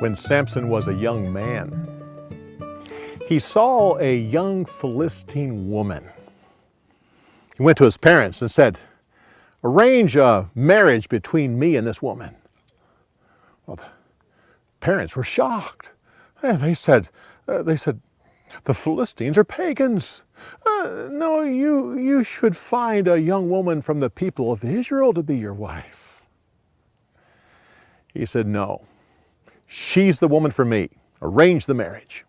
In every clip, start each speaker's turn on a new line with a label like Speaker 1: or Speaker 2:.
Speaker 1: When Samson was a young man, he saw a young Philistine woman. He went to his parents and said, "Arrange a marriage between me and this woman." Well, the parents were shocked. They said, "The Philistines are pagans. No, you should find a young woman from the people of Israel to be your wife." He said, "No, she's the woman for me. Arrange the marriage."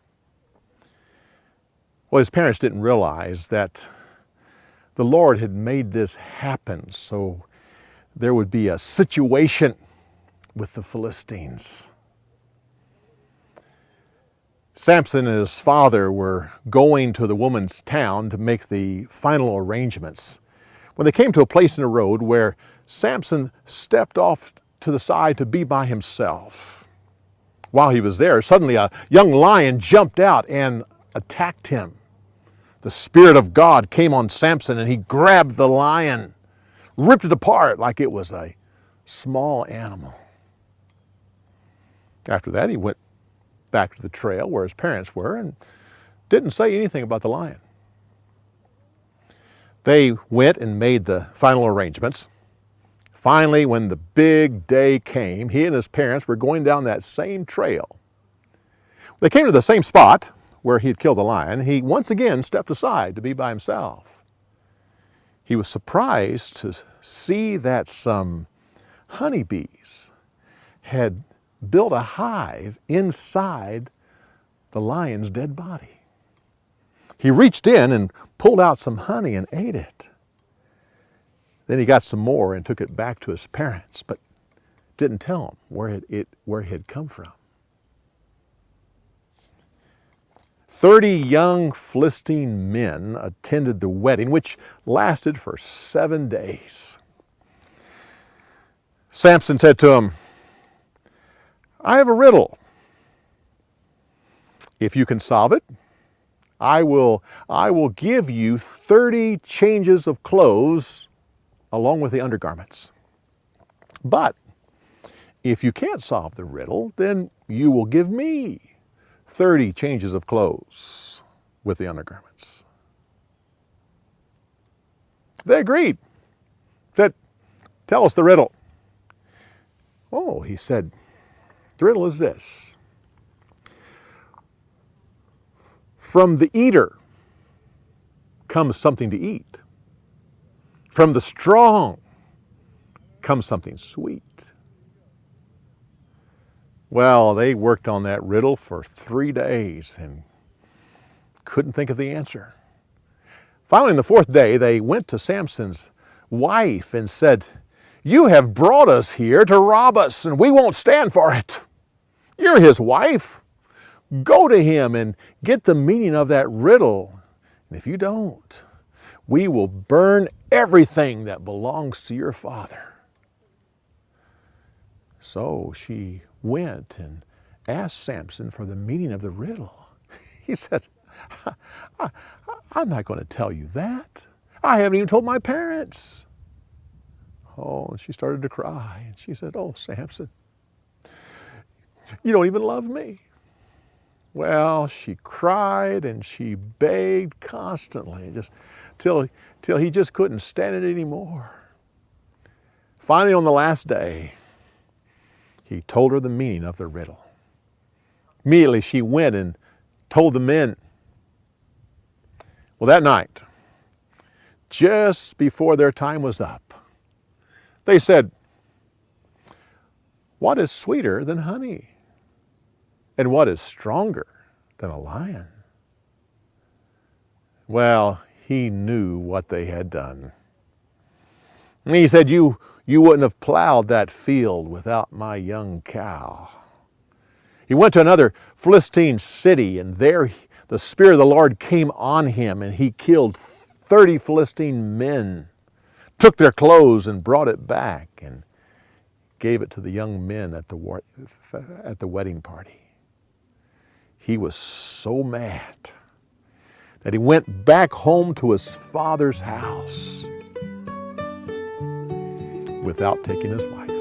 Speaker 1: Well, his parents didn't realize that the Lord had made this happen so there would be a situation with the Philistines. Samson and his father were going to the woman's town to make the final arrangements when they came to a place in the road where Samson stepped off to the side to be by himself. While he was there, suddenly a young lion jumped out and attacked him. The Spirit of God came on Samson and he grabbed the lion, ripped it apart like it was a small animal. After that, he went back to the trail where his parents were and didn't say anything about the lion. They went and made the final arrangements. Finally, when the big day came, he and his parents were going down that same trail. They came to the same spot where he had killed the lion. He once again stepped aside to be by himself. He was surprised to see that some honeybees had built a hive inside the lion's dead body. He reached in and pulled out some honey and ate it. Then he got some more and took it back to his parents, but didn't tell them where it had come from. 30 young Philistine men attended the wedding, which lasted for 7 days. Samson said to him, "I have a riddle. If you can solve it, I will give you 30 changes of clothes along with the undergarments. But if you can't solve the riddle, then you will give me 30 changes of clothes with the undergarments." They agreed. Said, "Tell us the riddle." "Oh," he said, "the riddle is this. From the eater comes something to eat. From the strong comes something sweet." Well, they worked on that riddle for 3 days and couldn't think of the answer. Finally, on the 4th day, they went to Samson's wife and said, "You have brought us here to rob us, and we won't stand for it. You're his wife. Go to him and get the meaning of that riddle. And if you don't, we will burn everything that belongs to your father." So she went and asked Samson for the meaning of the riddle. He said, I'm not going to tell you that. I haven't even told my parents." Oh, and she started to cry. And she said, "Oh, Samson, you don't even love me." Well, she cried and she begged constantly, just till he just couldn't stand it anymore. Finally, on the last day, he told her the meaning of the riddle. Immediately, she went and told the men. Well, that night, just before their time was up, they said, "What is sweeter than honey? And what is stronger than a lion?" Well, he knew what they had done. And he said, You wouldn't have plowed that field without my young cow." He went to another Philistine city, and there the Spirit of the Lord came on him, and he killed 30 Philistine men, took their clothes and brought it back, and gave it to the young men at the wedding party. He was so mad that he went back home to his father's house without taking his wife.